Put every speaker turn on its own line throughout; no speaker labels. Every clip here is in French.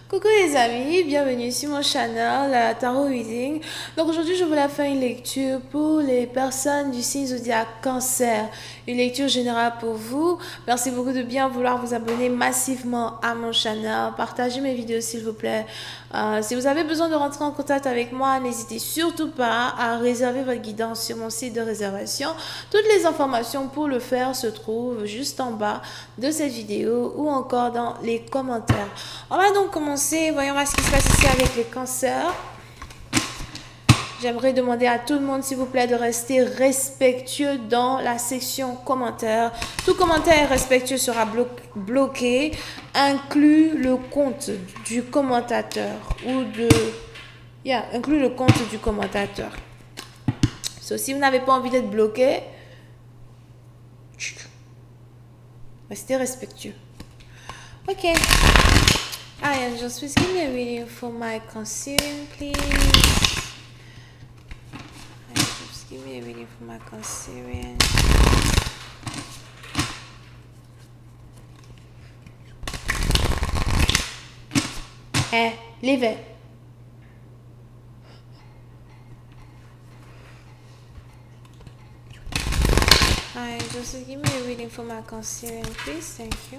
Coucou les amis, bienvenue sur mon channel Tarot Reading. Donc aujourd'hui je voulais faire une lecture pour les personnes du signe zodiaque Cancer. Une lecture générale pour vous. Merci beaucoup de bien vouloir vous abonner massivement à mon channel. Partagez mes vidéos s'il vous plaît. Si vous avez besoin de rentrer en contact avec moi, n'hésitez surtout pas à réserver votre guidance sur mon site de réservation. Toutes les informations pour le faire se trouvent juste en bas de cette vidéo ou encore dans les commentaires. On va donc commencer. Voyons voir ce qui se passe ici avec les cancers. J'aimerais demander à tout le monde, s'il vous plaît, de rester respectueux dans la section commentaires. Tout commentaire irrespectueux sera bloqué, inclut le compte du commentateur ou de... inclut le compte du commentateur. So, si vous n'avez pas envie d'être bloqué, restez respectueux. Ok. Hi, angels, please give me a reading for my concealing, please. Angels, give me a reading for my concealing. Leave it. Hi, angels, please give me a reading for my concealing, please. Thank you.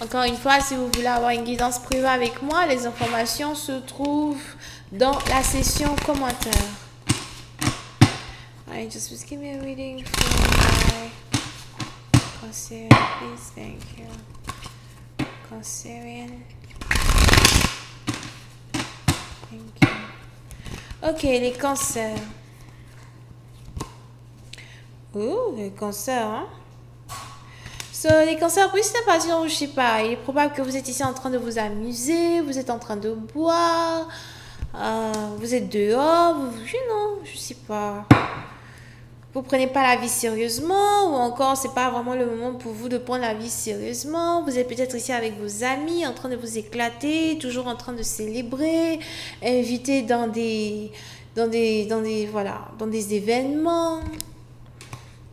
Encore une fois, si vous voulez avoir une guidance privée avec moi, les informations se trouvent dans la section commentaires. Alright, just give me a reading for my Cancerian, please. Thank you. Cancerian. Thank you. Ok, les cancers. Oh, les cancers, hein? So, les cancers, plus c'est pas sûr, je sais pas. Il est probable que vous êtes ici en train de vous amuser, vous êtes en train de boire, vous êtes dehors, je sais pas. Vous prenez pas la vie sérieusement ou encore c'est pas vraiment le moment pour vous de prendre la vie sérieusement. Vous êtes peut-être ici avec vos amis en train de vous éclater, toujours en train de célébrer, invité dans des événements.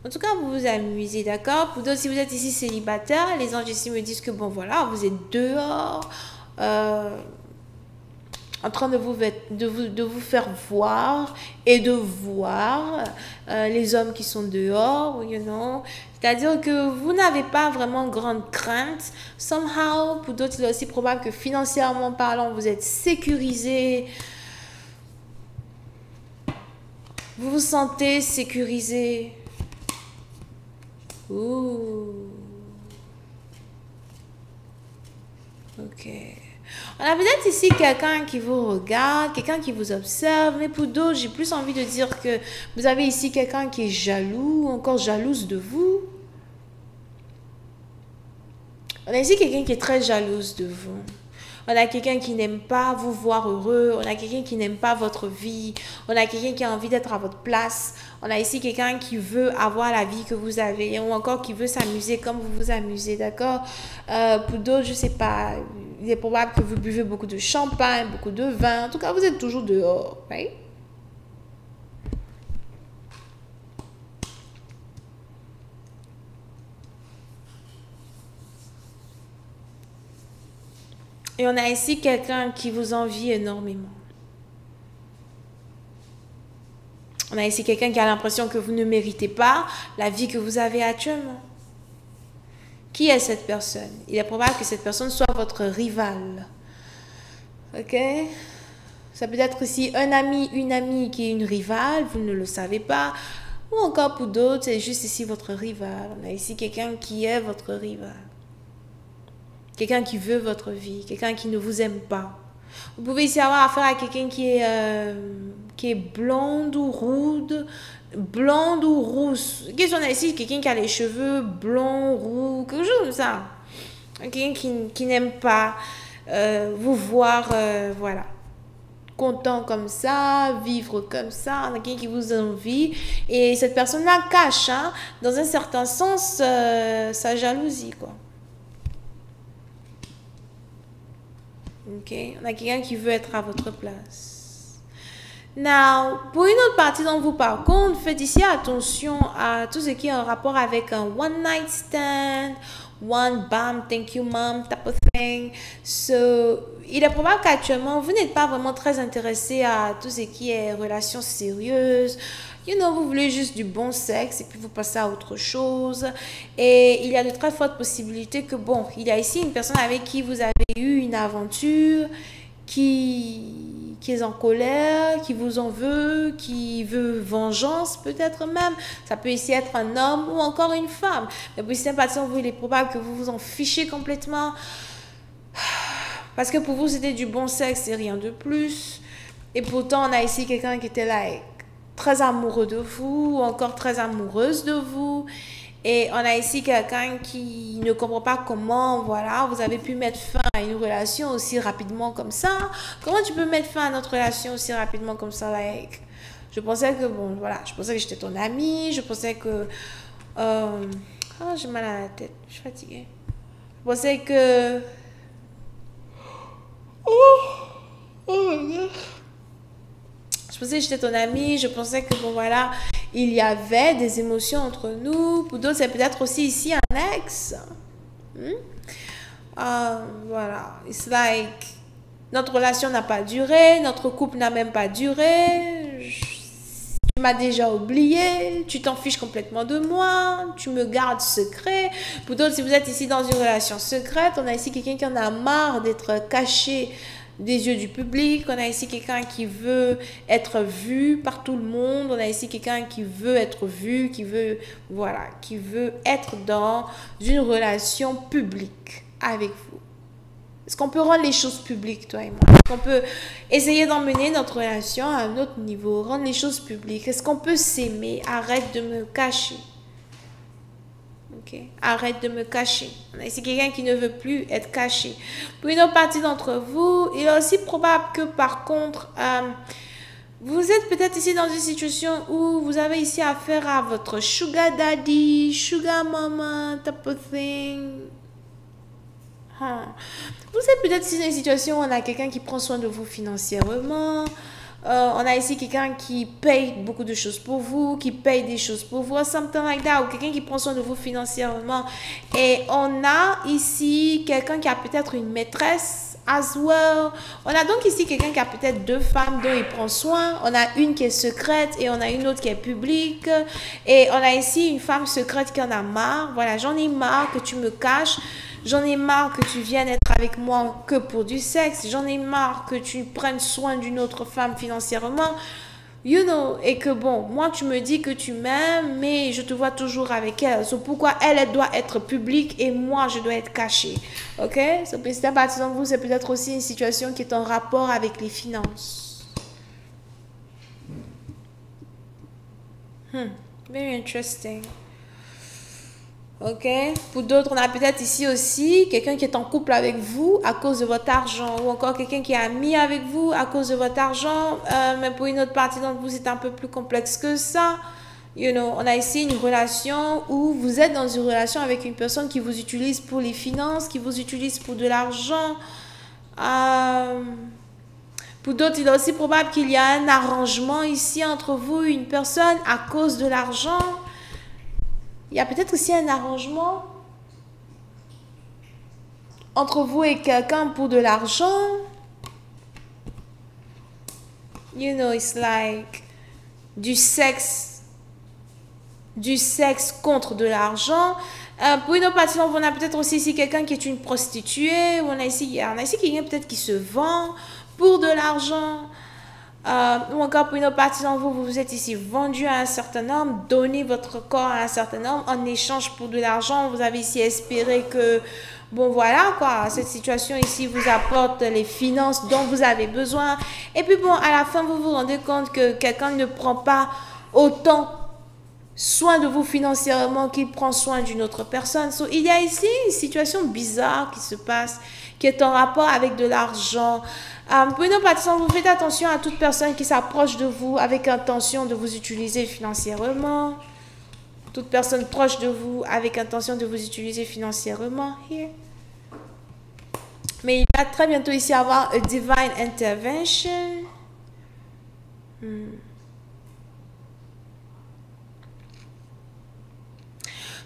En tout cas, vous vous amusez, d'accord? Pour d'autres, si vous êtes ici célibataire, les anges ici me disent que bon, voilà, vous êtes dehors, en train de vous faire voir et de voir les hommes qui sont dehors, C'est-à-dire que vous n'avez pas vraiment grande crainte. Somehow, pour d'autres, il est aussi probable que financièrement parlant, vous êtes sécurisé. Vous vous sentez sécurisé. Ouh. Ok. On a peut-être ici quelqu'un qui vous regarde, quelqu'un qui vous observe, mais pour d'autres, j'ai plus envie de dire que vous avez ici quelqu'un qui est jaloux, encore jalouse de vous. On a ici quelqu'un qui est très jalouse de vous. On a quelqu'un qui n'aime pas vous voir heureux. On a quelqu'un qui n'aime pas votre vie. On a quelqu'un qui a envie d'être à votre place. On a ici quelqu'un qui veut avoir la vie que vous avez ou encore qui veut s'amuser comme vous vous amusez, d'accord? Pour d'autres, je ne sais pas, il est probable que vous buvez beaucoup de champagne, beaucoup de vin. En tout cas, vous êtes toujours dehors, right? Et on a ici quelqu'un qui vous envie énormément. On a ici quelqu'un qui a l'impression que vous ne méritez pas la vie que vous avez actuellement. Qui est cette personne? Il est probable que cette personne soit votre rival. Ok? Ça peut être aussi un ami, une amie qui est une rivale, vous ne le savez pas. Ou encore pour d'autres, c'est juste ici votre rival. On a ici quelqu'un qui est votre rival. Quelqu'un qui veut votre vie, quelqu'un qui ne vous aime pas. Vous pouvez ici avoir affaire à quelqu'un qui est blonde ou rude, blonde ou rousse. Qu'est-ce qu'on a ici? Quelqu'un qui a les cheveux blonds, roux, quelque chose comme ça. Quelqu'un qui n'aime pas vous voir, voilà, content comme ça, vivre comme ça. Quelqu'un qui vous envie. Et cette personne-là cache, hein, dans un certain sens, sa jalousie, quoi. Ok, on a quelqu'un qui veut être à votre place. Now, pour une autre partie d'entre vous, par contre, faites ici attention à tout ce qui est en rapport avec un one night stand, one bam, thank you mom, type of thing. So, il est probable qu'actuellement, vous n'êtes pas vraiment très intéressé à tout ce qui est relations sérieuses. Vous voulez juste du bon sexe et puis vous passez à autre chose. Et il y a de très fortes possibilités que, bon, il y a ici une personne avec qui vous avez eu une aventure qui est en colère, qui vous en veut, qui veut vengeance peut-être même. Ça peut ici être un homme ou encore une femme. Mais pour cette partie, il est probable que vous vous en fichez complètement. Parce que pour vous, c'était du bon sexe et rien de plus. Et pourtant, on a ici quelqu'un qui était là, très amoureux de vous, ou encore très amoureuse de vous. Et on a ici quelqu'un qui ne comprend pas comment, voilà, vous avez pu mettre fin à une relation aussi rapidement comme ça. Comment tu peux mettre fin à notre relation aussi rapidement comme ça, like? Je pensais que, bon, voilà, je pensais que j'étais ton amie, je pensais que... j'ai mal à la tête, je suis fatiguée. Je pensais que... Je pensais que j'étais ton amie, je pensais que, bon, voilà, il y avait des émotions entre nous. Pour d'autres, c'est peut-être aussi ici un ex. Voilà, it's like, notre relation n'a pas duré, notre couple n'a même pas duré. Tu m'as déjà oublié, tu t'en fiches complètement de moi, tu me gardes secret. Pour d'autres, si vous êtes ici dans une relation secrète, on a ici quelqu'un qui en a marre d'être caché des yeux du public. On a ici quelqu'un qui veut être vu par tout le monde. On a ici quelqu'un qui veut être vu, qui veut être dans une relation publique avec vous. Est-ce qu'on peut rendre les choses publiques, toi et moi? Est-ce qu'on peut essayer d'emmener notre relation à un autre niveau, rendre les choses publiques? Est-ce qu'on peut s'aimer? Arrête de me cacher. Okay. Arrête de me cacher. C'est quelqu'un qui ne veut plus être caché. Pour une autre partie d'entre vous, il est aussi probable que par contre, vous êtes peut-être ici dans une situation où vous avez ici affaire à votre sugar daddy, sugar mama, type of thing. Vous êtes peut-être ici dans une situation où on a quelqu'un qui prend soin de vous financièrement. On a ici quelqu'un qui paye beaucoup de choses pour vous, qui paye des choses pour vous, something like that, ou quelqu'un qui prend soin de vous financièrement. Et on a ici quelqu'un qui a peut-être une maîtresse as well. On a donc ici quelqu'un qui a peut-être 2 femmes dont il prend soin. On a une qui est secrète et on a une autre qui est publique. Et on a ici une femme secrète qui en a marre. Voilà, j'en ai marre que tu me caches. J'en ai marre que tu viennes être avec moi que pour du sexe. J'en ai marre que tu prennes soin d'une autre femme financièrement. Et que bon, moi tu me dis que tu m'aimes, mais je te vois toujours avec elle. So, pourquoi elle doit être publique et moi je dois être cachée? Ok? So, petit à partir de vous, c'est peut-être aussi une situation qui est en rapport avec les finances. Very interesting. Ok, pour d'autres, on a peut-être ici aussi quelqu'un qui est en couple avec vous à cause de votre argent, ou encore quelqu'un qui est ami avec vous à cause de votre argent, mais pour une autre partie d'entre vous, c'est un peu plus complexe que ça. On a ici une relation où vous êtes dans une relation avec une personne qui vous utilise pour les finances, qui vous utilise pour de l'argent. Pour d'autres, il est aussi probable qu'il y a un arrangement ici entre vous et une personne à cause de l'argent. Il y a peut-être aussi un arrangement entre vous et quelqu'un pour de l'argent. It's like du sexe contre de l'argent. Pour une autre partie, on a peut-être aussi ici quelqu'un qui est une prostituée. On a ici quelqu'un peut-être qui se vend pour de l'argent. Ou encore pour une autre partie d'entre vous, vous êtes ici vendu à un certain homme, donnez votre corps à un certain homme en échange pour de l'argent. Vous avez ici espéré que, bon voilà quoi, cette situation ici vous apporte les finances dont vous avez besoin. Et puis bon, à la fin, vous vous rendez compte que quelqu'un ne prend pas autant soin de vous financièrement qu'il prend soin d'une autre personne. So, il y a ici une situation bizarre qui se passe, qui est en rapport avec de l'argent. Pour une autre partie, vous faites attention à toute personne qui s'approche de vous avec intention de vous utiliser financièrement. Toute personne proche de vous avec intention de vous utiliser financièrement. Here. Mais il va très bientôt ici avoir a divine intervention.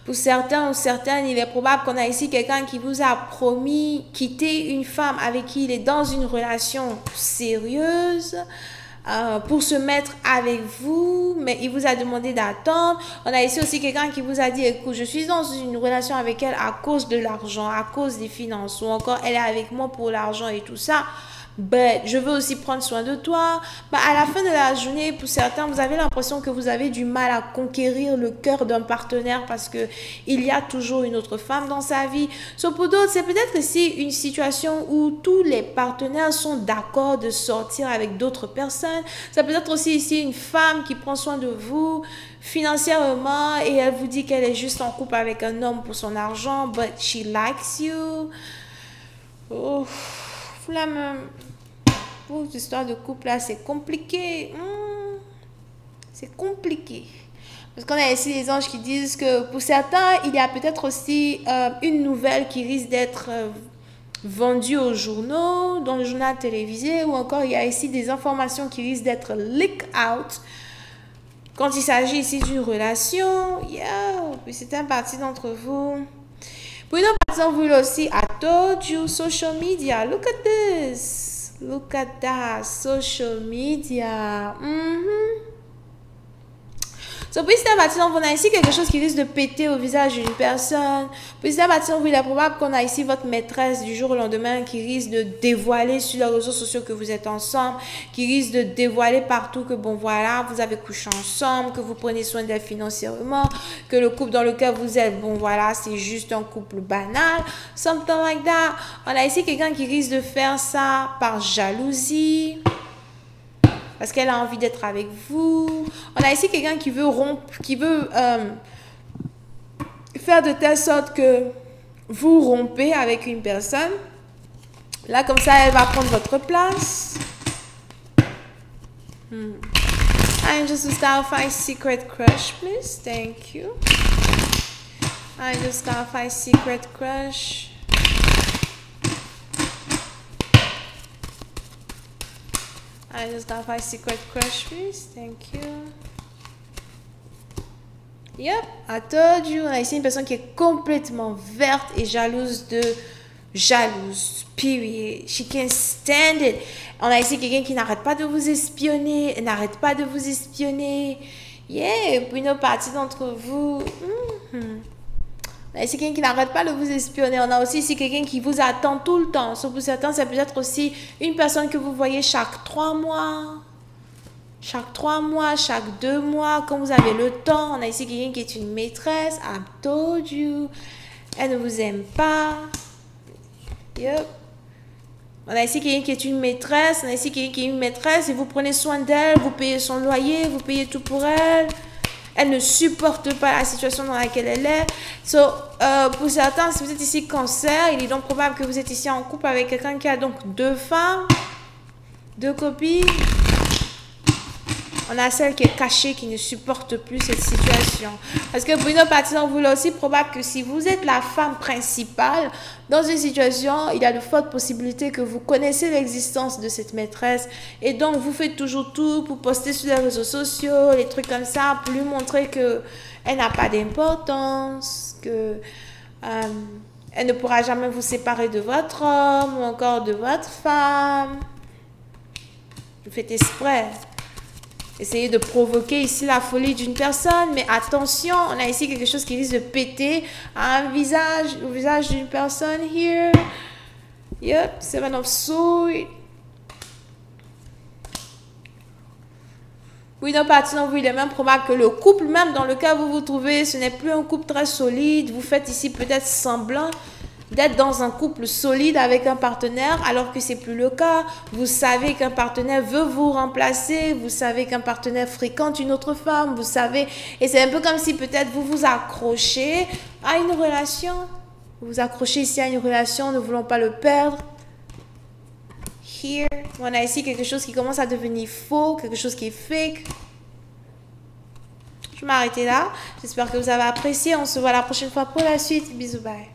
Pour certains ou certaines, il est probable qu'on a ici quelqu'un qui vous a promis quitter une femme avec qui il est dans une relation sérieuse pour se mettre avec vous, mais il vous a demandé d'attendre. On a ici aussi quelqu'un qui vous a dit, écoute, je suis dans une relation avec elle à cause de l'argent, à cause des finances, ou encore elle est avec moi pour l'argent et tout ça. But je veux aussi prendre soin de toi. But à la fin de la journée, pour certains, vous avez l'impression que vous avez du mal à conquérir le cœur d'un partenaire parce que il y a toujours une autre femme dans sa vie. So, pour d'autres, c'est peut-être aussi une situation où tous les partenaires sont d'accord de sortir avec d'autres personnes. Ça peut être aussi ici une femme qui prend soin de vous financièrement et elle vous dit qu'elle est juste en couple avec un homme pour son argent, but she likes you. Oh. Là, pour l'histoire de couple, là, c'est compliqué. C'est compliqué. Parce qu'on a ici les anges qui disent que pour certains, il y a peut-être aussi une nouvelle qui risque d'être vendue aux journaux, dans le journal télévisé, ou encore il y a ici des informations qui risquent d'être leak out. Quand il s'agit ici d'une relation, puis c'est un parti d'entre vous. Pour une autre personne, vous aussi, I told you, social media. Look at this. Look at that. Social media. So, puis c'est un bâtiment, on a ici quelque chose qui risque de péter au visage d'une personne. Puis c'est un bâtiment, il est probable qu'on a ici votre maîtresse du jour au lendemain qui risque de dévoiler sur les réseaux sociaux que vous êtes ensemble, qui risque de dévoiler partout que bon voilà, vous avez couché ensemble, que vous prenez soin d'elle financièrement, que le couple dans lequel vous êtes, bon voilà, c'est juste un couple banal, something like that. On a ici quelqu'un qui risque de faire ça par jalousie. Parce qu'elle a envie d'être avec vous. On a ici quelqu'un qui veut rompre, qui veut faire de telle sorte que vous rompez avec une personne. Là, comme ça, elle va prendre votre place. Angels to clarify secret crush, please. Thank you. Angels to clarify secret crush. I just got my secret crush, please. Thank you. Yep, I told you. On a ici une personne qui est complètement verte et jalouse period. She can't stand it. On a ici quelqu'un qui n'arrête pas de vous espionner. Elle n'arrête pas de vous espionner. Yeah, pour une autre partie d'entre vous. On a ici quelqu'un qui n'arrête pas de vous espionner. On a aussi ici quelqu'un qui vous attend tout le temps. Sauf pour certains, c'est peut-être aussi une personne que vous voyez chaque 3 mois. Chaque 3 mois, chaque 2 mois, quand vous avez le temps. On a ici quelqu'un qui est une maîtresse. I told you. Elle ne vous aime pas. Yep. On a ici quelqu'un qui est une maîtresse. On a ici quelqu'un qui est une maîtresse et vous prenez soin d'elle. Vous payez son loyer. Vous payez tout pour elle. Elle ne supporte pas la situation dans laquelle elle est. So, pour certains, si vous êtes ici cancer, il est donc probable que vous êtes ici en couple avec quelqu'un qui a donc 2 femmes, 2 copines. On a celle qui est cachée, qui ne supporte plus cette situation. Parce que pour une autre partie d'entre vous, là aussi, probable que si vous êtes la femme principale dans une situation, il y a de fortes possibilités que vous connaissez l'existence de cette maîtresse. Et donc, vous faites toujours tout pour poster sur les réseaux sociaux, les trucs comme ça, pour lui montrer qu'elle n'a pas d'importance, elle ne pourra jamais vous séparer de votre homme ou encore de votre femme. Vous faites exprès. Essayez de provoquer ici la folie d'une personne, mais attention, on a ici quelque chose qui risque de péter au visage d'une personne here. Yep, Seven of Swords. Oui, dans partie non, il est même probable que le couple, même dans lequel vous vous trouvez, ce n'est plus un couple très solide. Vous faites ici peut-être semblant d'être dans un couple solide avec un partenaire, alors que c'est plus le cas. Vous savez qu'un partenaire veut vous remplacer, vous savez qu'un partenaire fréquente une autre femme, vous savez, et c'est un peu comme si peut-être vous vous accrochez à une relation. Vous vous accrochez ici à une relation, ne voulant pas le perdre. Here, on a ici quelque chose qui commence à devenir faux, quelque chose qui est fake. Je vais m'arrêter là. J'espère que vous avez apprécié. On se voit la prochaine fois pour la suite. Bisous, bye.